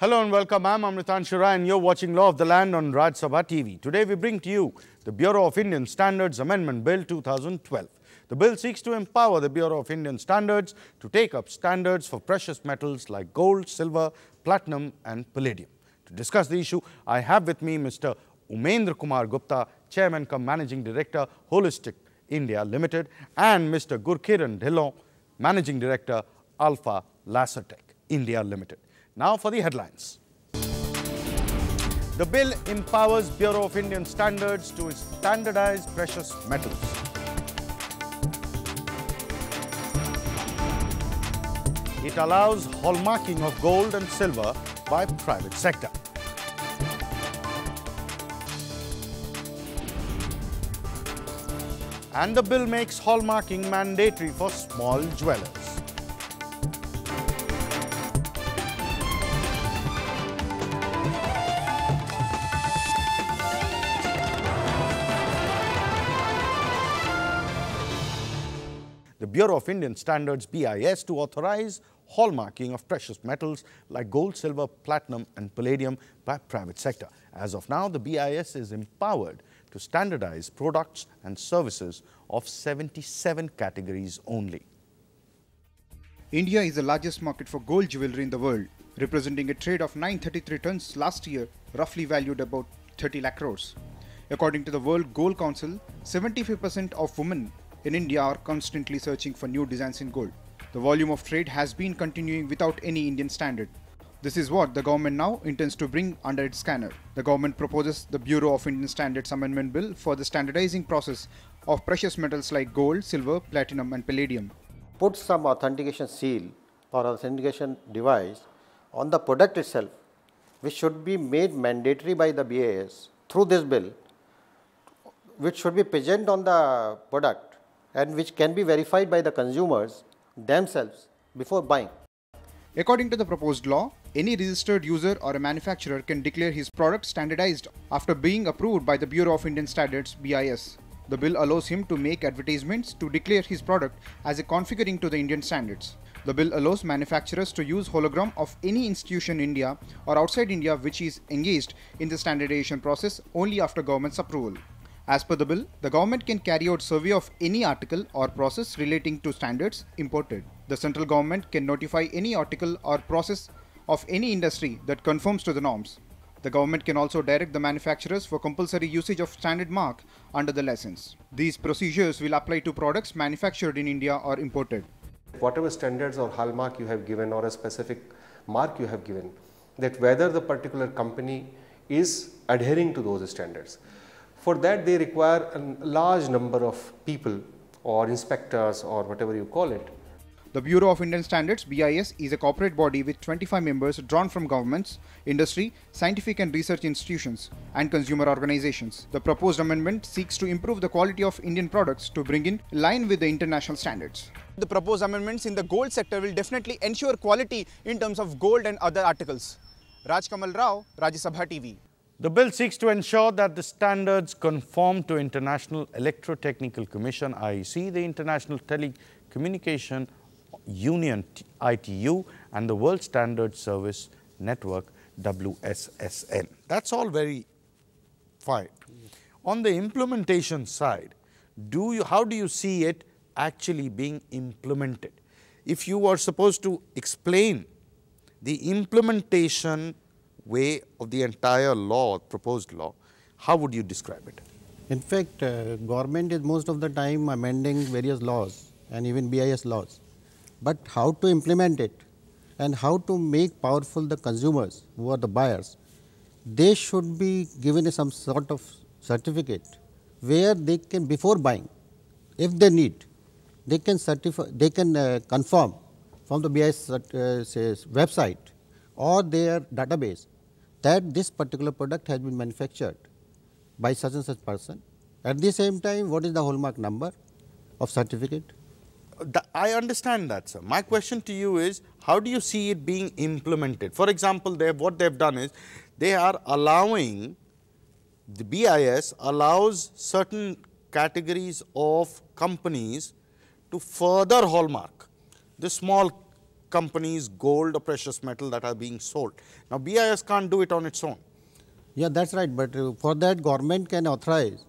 Hello and welcome. I'm Amritanshu Rai and you're watching Law of the Land on Raj Sabha TV. Today we bring to you the Bureau of Indian Standards Amendment Bill 2012. The bill seeks to empower the Bureau of Indian Standards to take up standards for precious metals like gold, silver, platinum and palladium. To discuss the issue, I have with me Mr. Umendra Kumar Gupta, Chairman cum Managing Director, Holistic India Limited, and Mr. Gurkiran Dhillon, Managing Director, Alpha Lasertech India Limited. Now for the headlines. The bill empowers Bureau of Indian Standards to standardize precious metals. It allows hallmarking of gold and silver by private sector. And the bill makes hallmarking mandatory for small jewelers. The Bureau of Indian Standards BIS to authorize hallmarking of precious metals like gold, silver, platinum and palladium by private sector. As of now, the BIS is empowered to standardize products and services of 77 categories only. India is the largest market for gold jewelry in the world, representing a trade of 933 tons last year, roughly valued about 30 lakh crores. According to the World Gold Council, 75% of women in India are constantly searching for new designs in gold. The volume of trade has been continuing without any Indian standard. This is what the government now intends to bring under its scanner. The government proposes the Bureau of Indian Standards Amendment Bill for the standardizing process of precious metals like gold, silver, platinum and palladium. Put some authentication seal or authentication device on the product itself, which should be made mandatory by the BIS through this bill, which should be present on the product and which can be verified by the consumers themselves before buying. According to the proposed law, any registered user or a manufacturer can declare his product standardized after being approved by the Bureau of Indian Standards BIS. The bill allows him to make advertisements to declare his product as a configuring to the Indian standards. The bill allows manufacturers to use hologram of any institution in India or outside India which is engaged in the standardization process only after government's approval. As per the bill, the government can carry out survey of any article or process relating to standards imported. The central government can notify any article or process of any industry that conforms to the norms. The government can also direct the manufacturers for compulsory usage of standard mark under the license. These procedures will apply to products manufactured in India or imported. Whatever standards or hallmark you have given or a specific mark you have given, that whether the particular company is adhering to those standards. For that they require a large number of people or inspectors or whatever you call it. The Bureau of Indian Standards BIS is a corporate body with 25 members drawn from governments, industry, scientific and research institutions and consumer organizations. The proposed amendment seeks to improve the quality of Indian products to bring in line with the international standards. The proposed amendments in the gold sector will definitely ensure quality in terms of gold and other articles. Raj Kamal Rao, Rajya Sabha TV. The bill seeks to ensure that the standards conform to International Electrotechnical Commission (IEC), the International Telecommunication Union (ITU) and the World Standards Service Network (WSSN). That's all very fine. On the implementation side, how do you see it actually being implemented? If you are supposed to explain the implementation way of the entire law, proposed law, how would you describe it? In fact, government is most of the time amending various laws and even BIS laws. But how to implement it and how to make powerful the consumers who are the buyers, they should be given some sort of certificate where they can, before buying, if they need, they can confirm from the BIS website or their database that this particular product has been manufactured by such and such person. At the same time, what is the hallmark number of certificate? I understand that, sir. My question to you is, how do you see it being implemented? For example, what they've done is, they are allowing, the BIS allows certain categories of companies to further hallmark the small company's gold or precious metal that are being sold. Now, BIS can't do it on its own. Yeah, that's right. But for that, government can authorize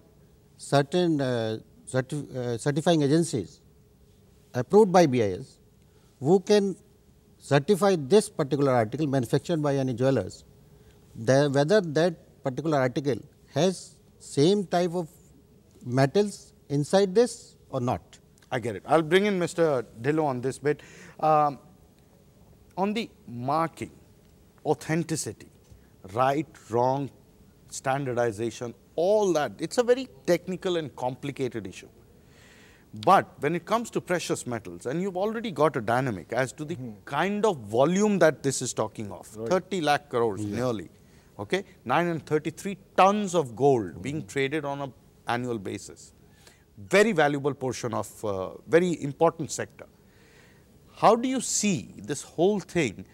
certain certifying agencies approved by BIS who can certify this particular article manufactured by any jewelers, whether that particular article has same type of metals inside this or not. I get it. I'll bring in Mr. Dhillon on this bit. On the marking, authenticity, right, wrong, standardization, all that, it's a very technical and complicated issue. But when it comes to precious metals, and you've already got a dynamic as to the kind of volume that this is talking of, 30 lakh crores nearly, okay, 933 tons of gold being traded on an annual basis. Very valuable portion of very important sector. How do you see this whole thing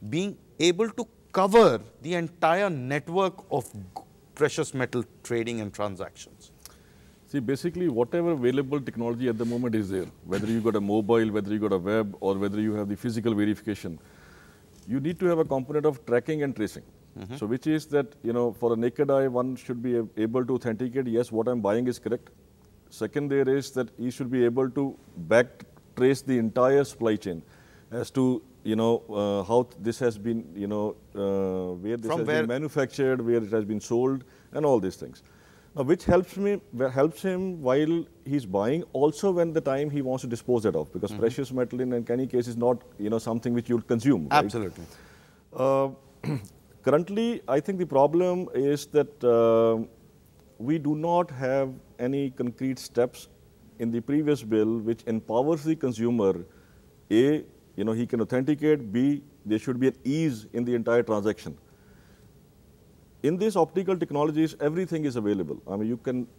being able to cover the entire network of precious metal trading and transactions? See, basically, whatever available technology at the moment is there, whether you got a mobile, whether you got a web, or whether you have the physical verification, you need to have a component of tracking and tracing. So, which is that, you know, for a naked eye, one should be able to authenticate, yes, what I'm buying is correct. Second, there is that he should be able to back trace the entire supply chain as to, you know, how this has been, you know, where this has been manufactured, where it has been sold, and all these things. Now, which helps him while he's buying, also when the time he wants to dispose it of, because precious metal in any case is not, you know, something which you'll consume. Right? Absolutely. Currently, I think the problem is that we do not have any concrete steps in the previous bill which empowers the consumer. A, you know, he can authenticate. B, there should be an ease in the entire transaction. In these optical technologies, everything is available. I mean,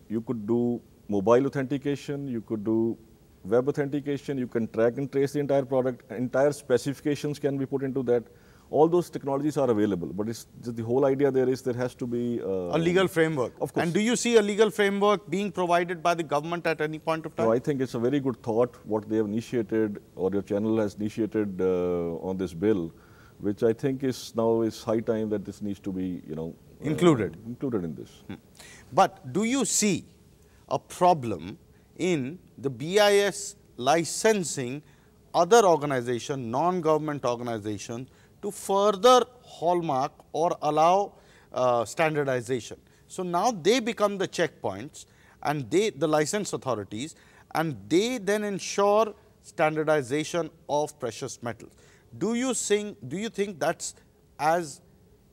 you could do mobile authentication, you could do web authentication, you can track and trace the entire product, entire specifications can be put into that. All those technologies are available, but it's the whole idea there is there has to be a legal framework. Of course. And do you see a legal framework being provided by the government at any point of time? No, I think it's a very good thought what they have initiated, or your channel has initiated on this bill, which I think is now is high time that this needs to be, you know, included in this. But do you see a problem in the BIS licensing other organizations, non-government organizations, to further hallmark or allow standardization? So now they become the checkpoints and the license authorities, and they then ensure standardization of precious metals. Do you think that's as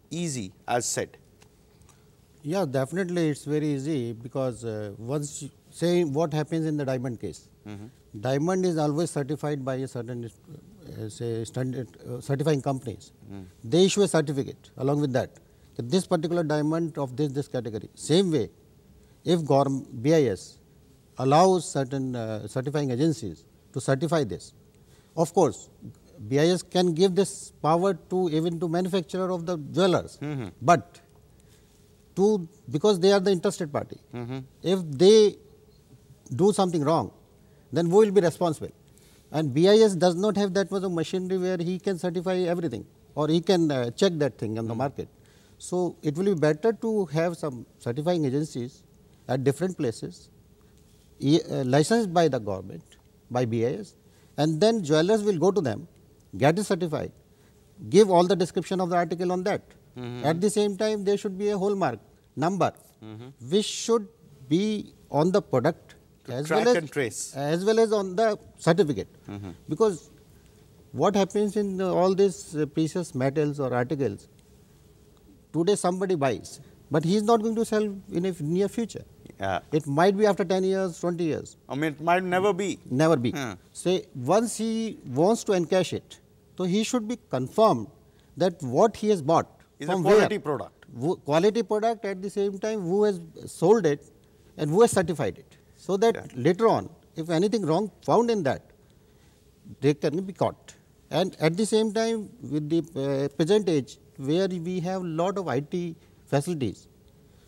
easy as said? Yeah, definitely it's very easy, because once you say what happens in the diamond case, diamond is always certified by a certain say standard certifying companies. They issue a certificate along with that this particular diamond of this category. Same way, if BIS allows certain certifying agencies to certify this, of course BIS can give this power to even to manufacturer of the jewelers, but because they are the interested party. If they do something wrong, then who will be responsible? And BIS does not have that much of machinery where he can certify everything, or he can check that thing on the market. So it will be better to have some certifying agencies at different places, licensed by the government, by BIS, and then jewelers will go to them, get it certified, give all the description of the article on that. At the same time, there should be a hallmark number, which should be on the product as well as on the certificate. Because what happens in all these precious metals or articles, today somebody buys, but he is not going to sell in a near future. It might be after 10 years, 20 years. I mean, it might never be. Never be. Say, once he wants to encash it, so he should be confirmed that what he has bought is a quality product. Quality product, at the same time who has sold it and who has certified it. So that later on, if anything wrong found in that, they can be caught. And at the same time, with the present age, where we have lot of IT facilities,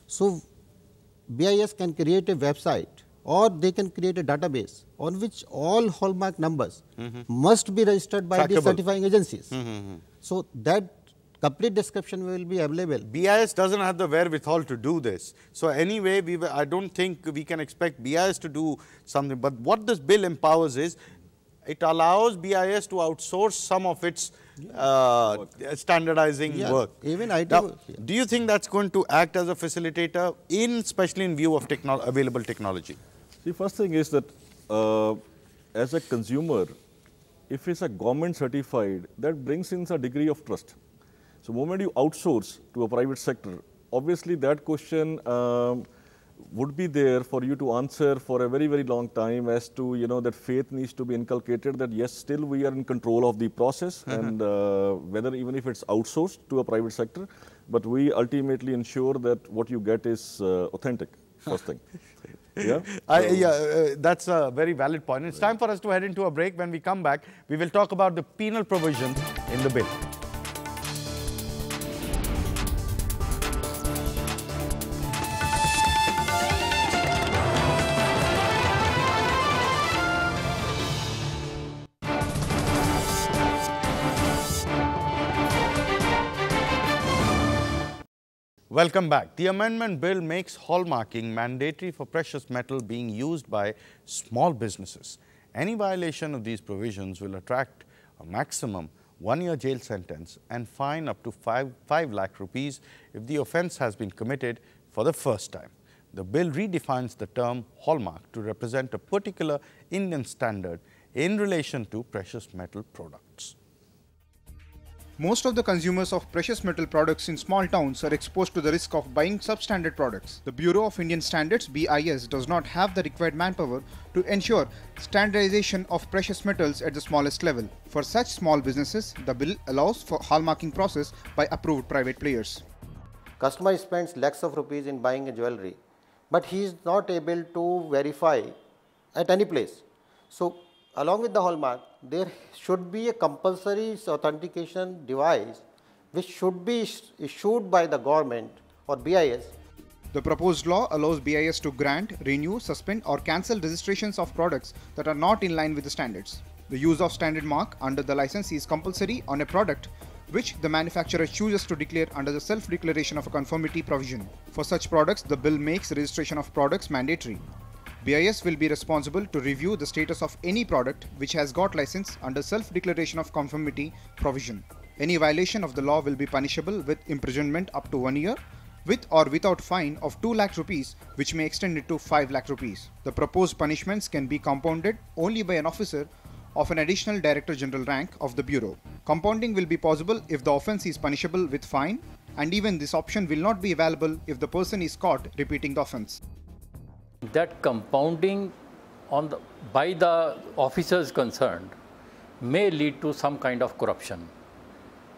so BIS can create a website or they can create a database on which all hallmark numbers must be registered by the Trackable. certifying agencies. So that complete description will be available. BIS doesn't have the wherewithal to do this. So anyway, I don't think we can expect BIS to do something. But what this bill empowers is, it allows BIS to outsource some of its standardizing work. Even IT. Now, do you think that's going to act as a facilitator, especially in view of available technology? The first thing is that as a consumer, if it's a government certified, that brings in a degree of trust. So the moment you outsource to a private sector, obviously that question would be there for you to answer for a very, very long time as to, that faith needs to be inculcated that yes, still we are in control of the process and whether even if it's outsourced to a private sector, but we ultimately ensure that what you get is authentic, first thing. That's a very valid point. It's time for us to head into a break. When we come back, we will talk about the penal provisions in the bill. Welcome back. The amendment bill makes hallmarking mandatory for precious metal being used by small businesses. Any violation of these provisions will attract a maximum 1-year jail sentence and fine up to 5 lakh rupees if the offence has been committed for the first time. The bill redefines the term hallmark to represent a particular Indian standard in relation to precious metal products. Most of the consumers of precious metal products in small towns are exposed to the risk of buying substandard products. The Bureau of Indian Standards (BIS) does not have the required manpower to ensure standardization of precious metals at the smallest level. For such small businesses, the bill allows for hallmarking process by approved private players. Customer spends lakhs of rupees in buying a jewelry, but he is not able to verify at any place. So, along with the hallmark, there should be a compulsory authentication device which should be issued by the government or BIS. The proposed law allows BIS to grant, renew, suspend or cancel registrations of products that are not in line with the standards. The use of standard mark under the license is compulsory on a product which the manufacturer chooses to declare under the self-declaration of a conformity provision. For such products, the bill makes registration of products mandatory. BIS will be responsible to review the status of any product which has got license under self-declaration of conformity provision. Any violation of the law will be punishable with imprisonment up to 1 year, with or without fine of 2 lakh rupees, which may extend it to 5 lakh rupees. The proposed punishments can be compounded only by an officer of an additional Director General rank of the Bureau. Compounding will be possible if the offence is punishable with fine, and even this option will not be available if the person is caught repeating the offence. That compounding by the officers concerned may lead to some kind of corruption,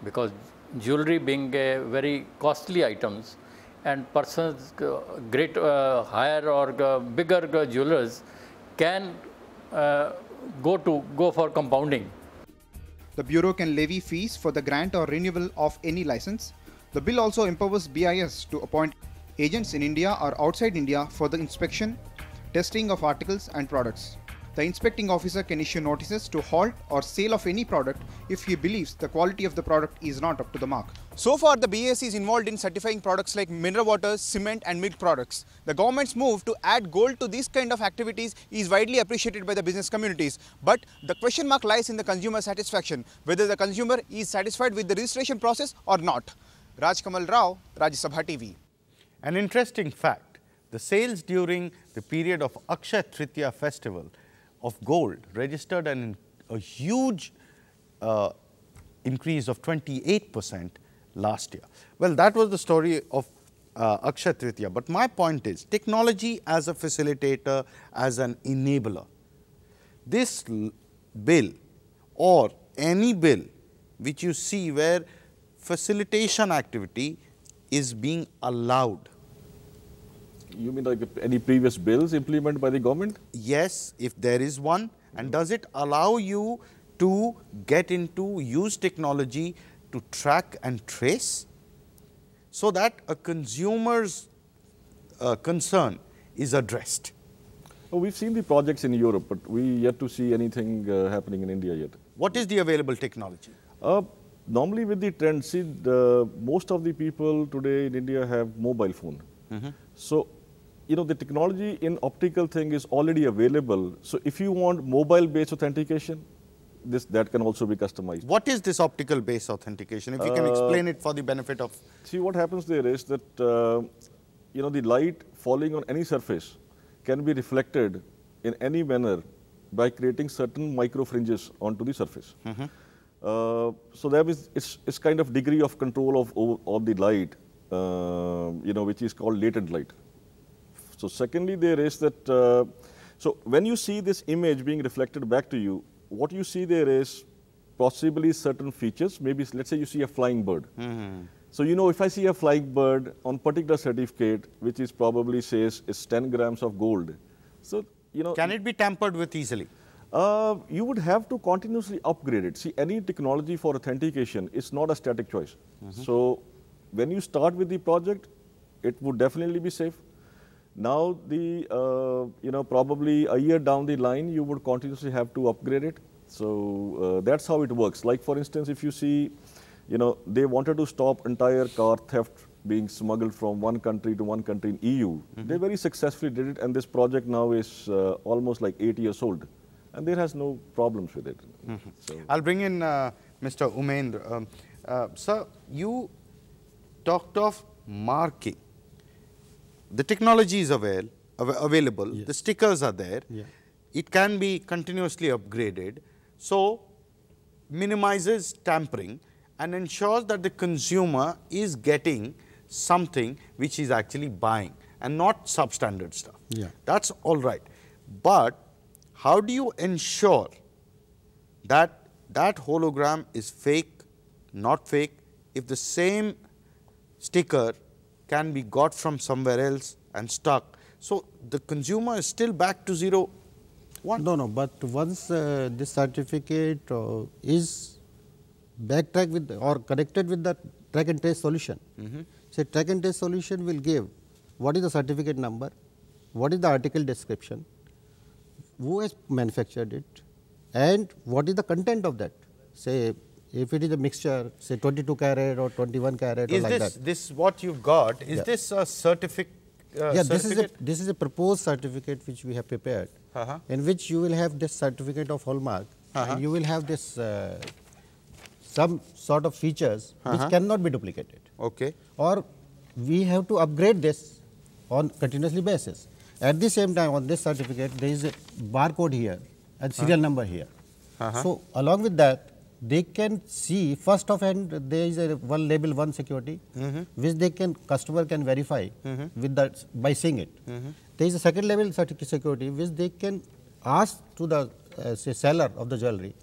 because jewelry being a very costly items and persons higher or bigger jewelers can go for compounding. The Bureau can levy fees for the grant or renewal of any license. The bill also empowers BIS to appoint agents in India or outside India for the inspection, testing of articles and products. The inspecting officer can issue notices to halt or sale of any product if he believes the quality of the product is not up to the mark. So far, the BIS is involved in certifying products like mineral waters, cement and milk products. The government's move to add gold to these kind of activities is widely appreciated by the business communities. But the question mark lies in the consumer satisfaction, whether the consumer is satisfied with the registration process or not. Rajkamal Rao, Rajya Sabha TV. An interesting fact, the sales during the period of Akshaya Tritiya festival of gold registered a huge increase of 28% last year. Well, that was the story of Akshaya Tritiya. But my point is, technology as a facilitator, as an enabler. This bill or any bill which you see where facilitation activity is being allowed. You mean like any previous bills implemented by the government? Yes, if there is one. And does it allow you to get into, use technology to track and trace so that a consumer's concern is addressed? Oh, we've seen the projects in Europe, but we yet to see anything happening in India yet. What is the available technology? Normally with the trend, see, most of the people today in India have mobile phone. So, you know, the technology in optical thing is already available. So if you want mobile-based authentication, that can also be customized. What is this optical-based authentication? If you can explain it for the benefit of... See, what happens there is that, you know, the light falling on any surface can be reflected in any manner by creating certain micro fringes onto the surface. So that is, it's kind of degree of control of the light, you know, which is called latent light. So secondly, there is that, so when you see this image being reflected back to you, what you see there is possibly certain features. Maybe let's say you see a flying bird. So you know, if I see a flying bird on particular certificate, which is probably says is 10 grams of gold. So you know, can it be tampered with easily? You would have to continuously upgrade it. See, any technology for authentication is not a static choice. So when you start with the project, it would definitely be safe. Now, the you know, probably a year down the line, you would continuously have to upgrade it. So that's how it works. Like for instance, if you see, you know, they wanted to stop entire car theft being smuggled from one country to one country in EU. They very successfully did it, and this project now is almost like 8 years old, and there has no problems with it. So I'll bring in Mr. Umendra. Sir, you talked of marking. The technology is available, the stickers are there, it can be continuously upgraded, so minimizes tampering and ensures that the consumer is getting something which he's actually buying and not substandard stuff. That's all right. But how do you ensure that that hologram is fake, not fake, if the same sticker can be got from somewhere else and stuck? So the consumer is still back to 0, 1. No, but once this certificate is backtracked with or connected with the track and trace solution. So track and trace solution will give what is the certificate number, what is the article description, who has manufactured it, and what is the content of that. Say if it is a mixture, say 22 carat or 21 carat or like that. Is this what you've got? Is this a certificate? This is a proposed certificate which we have prepared, in which you will have this certificate of hallmark, and you will have this some sort of features which cannot be duplicated. Okay. Or we have to upgrade this on continuously basis. At the same time, on this certificate, there is a barcode here and serial number here. So along with that, they can see first of hand there is a one label, one security, which they can customer can verify with that by seeing it. There is a second level security which they can ask to the say seller of the jewelry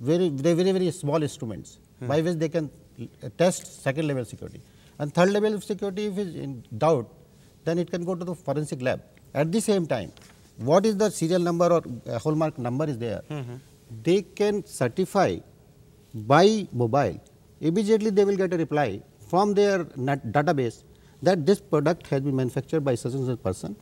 very small instruments by which they can test second level security. And third level of security, if is in doubt, then it can go to the forensic lab. At the same time, what is the serial number or hallmark number is there, they can certify by mobile. Immediately they will get a reply from their database that this product has been manufactured by such and such person.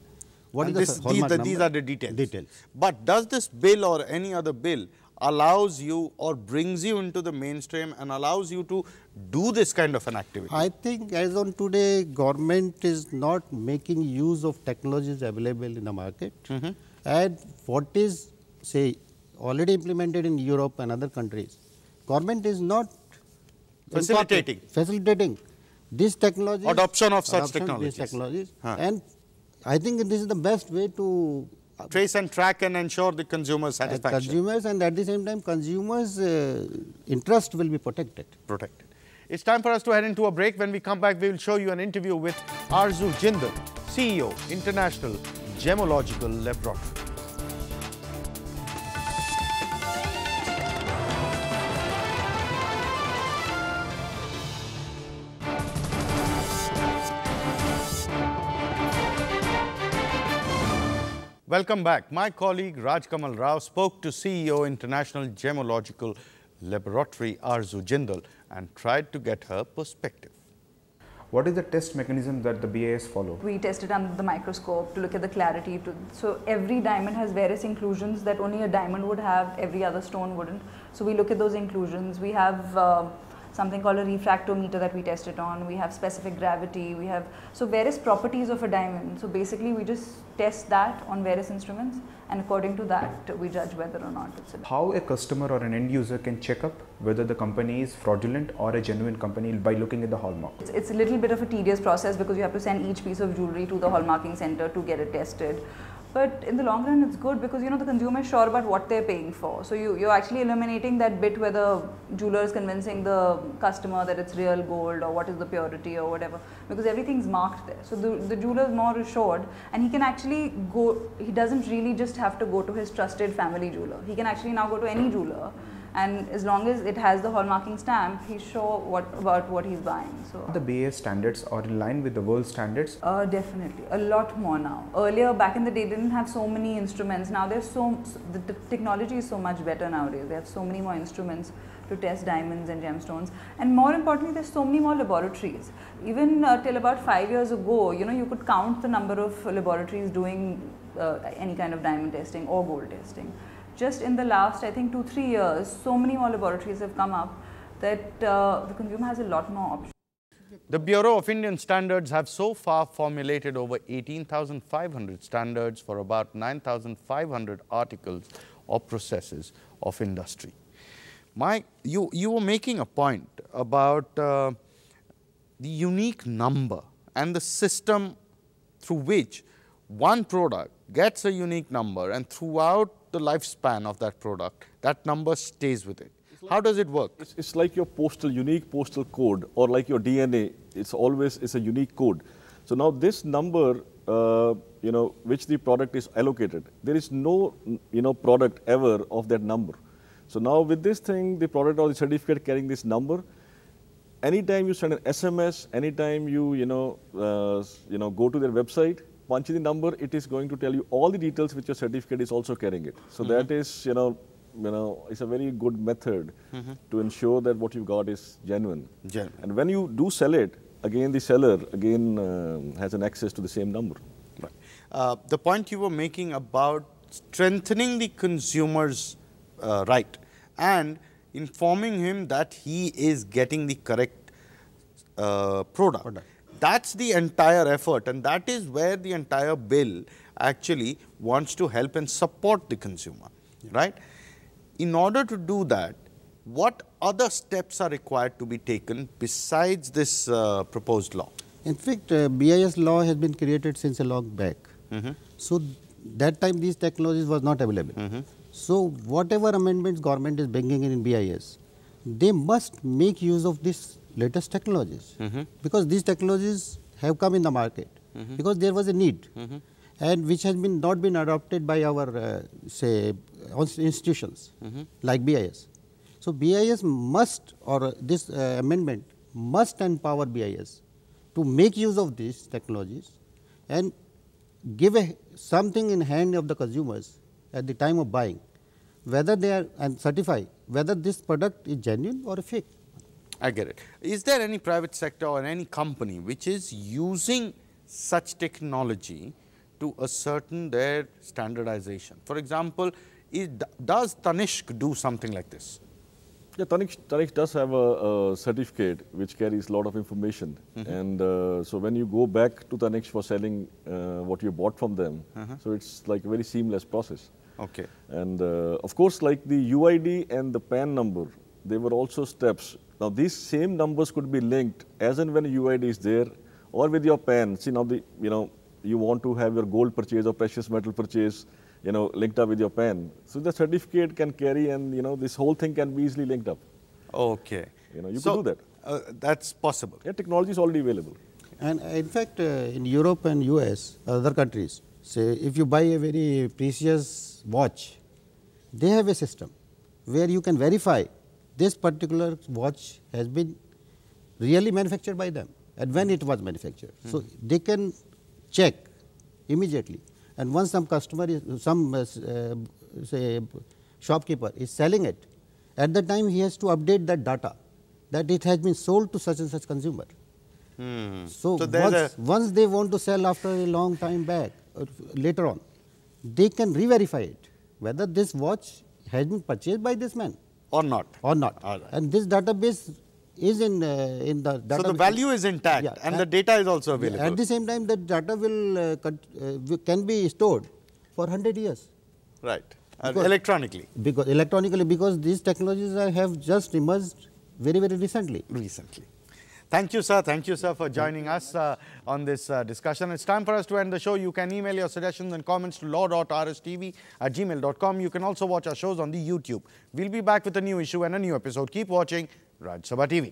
What is the hallmark number? These are the details. But does this bill or any other bill allows you or brings you into the mainstream and allows you to do this kind of an activity? I think as on today, government is not making use of technologies available in the market. And what is, say, already implemented in Europe and other countries, government is not facilitating this technology, adoption of such technologies. And I think this is the best way to trace and track and ensure the consumer satisfaction. Consumers, and at the same time consumers' interest will be protected. It's time for us to head into a break. When we come back, we will show you an interview with Arzu Jindal, CEO, International Gemological Laboratory. Welcome back. My colleague Raj Kamal Rao spoke to CEO International Gemological Laboratory Arzu Jindal and tried to get her perspective. What is the test mechanism that the BIS follow? We test it under the microscope to look at the clarity. So every diamond has various inclusions that only a diamond would have, every other stone wouldn't. So we look at those inclusions. We have something called a refractometer that we test it on. We have specific gravity. We have various properties of a diamond. So basically we just test that on various instruments, and according to that we judge whether or not it's a. How a customer or an end user can check up whether the company is fraudulent or a genuine company by looking at the hallmark? It's a little bit of a tedious process because you have to send each piece of jewelry to the hallmarking center to get it tested. But in the long run, it's good because the consumer is sure about what they're paying for. So you're actually eliminating that bit where the jeweler is convincing the customer that it's real gold or what is the purity or whatever, because everything's marked there. So the jeweler is more assured, and he can actually go. He doesn't really just have to go to his trusted family jeweler. He can actually now go to any jeweler, and as long as it has the hallmarking stamp, he's sure about what he's buying. So the BIS standards are in line with the world standards? Definitely, a lot more now. Earlier, back in the day, they didn't have so many instruments. Now there's the technology is so much better nowadays. They have so many more instruments to test diamonds and gemstones, and more importantly, there's so many more laboratories. Even till about 5 years ago, you could count the number of laboratories doing any kind of diamond testing or gold testing. Just in the last, I think, 2-3 years, so many more laboratories have come up that the consumer has a lot more options. The Bureau of Indian Standards have so far formulated over 18,500 standards for about 9,500 articles or processes of industry. Mike, you were making a point about the unique number and the system through which one product gets a unique number, and throughout the lifespan of that product, that number stays with it. How does it work? It's like your unique postal code, or like your DNA. It's a unique code. So now this number, which the product is allocated, there is no, product ever of that number. So now with this thing, the product or the certificate carrying this number, anytime you send an SMS, anytime you, go to their website, punch in the number, it is going to tell you all the details which your certificate is also carrying it. So that is, it's a very good method to ensure that what you got is genuine. And when you do sell it, again the seller has an access to the same number. Right. The point you were making about strengthening the consumer's right and informing him that he is getting the correct product. That's the entire effort, and that is where the entire bill actually wants to help and support the consumer, right? In order to do that, what other steps are required to be taken besides this proposed law? In fact, BIS law has been created since a long back. So that time these technologies was not available. So whatever amendments government is bringing in BIS, they must make use of this latest technologies, because these technologies have come in the market because there was a need, and which has not been adopted by our say institutions like BIS. So BIS must, or this amendment must empower BIS to make use of these technologies and give something in hand of the consumers at the time of buying, whether they are, and certify whether this product is genuine or a fake. I get it. Is there any private sector or any company which is using such technology to ascertain their standardization? For example, does Tanishq do something like this? Yeah, Tanishq does have a certificate which carries a lot of information. And so when you go back to Tanishq for selling what you bought from them, so it's like a very seamless process. Okay. And of course, like the UID and the PAN number, there were also steps. Now, these same numbers could be linked as and when UID is there, or with your PAN. See, now you want to have your gold purchase or precious metal purchase, linked up with your PAN. So the certificate can carry, and this whole thing can be easily linked up. Okay. You could do that. That's possible. Yeah, technology is already available. And in fact, in Europe and US, other countries, say if you buy a very precious watch, they have a system where you can verify this particular watch has been really manufactured by them and when it was manufactured. So they can check immediately. And once some customer is, say shopkeeper is selling it, at that time he has to update that data that it has been sold to such and such consumer. So, there's once they want to sell after a long time back, or later on, they can re-verify it, whether this watch has been purchased by this man or not. or not. All right. And this database is in the database. So the value is intact, Yeah, and the data is also available. At the same time, the data can be stored for 100 years. Right. Because- Electronically. Because these technologies have just emerged very, very recently. Thank you, sir. Thank you, sir, for joining us on this discussion. It's time for us to end the show. You can email your suggestions and comments to law.rstv@gmail.com. You can also watch our shows on the YouTube. We'll be back with a new issue and a new episode. Keep watching Raj Sabha TV.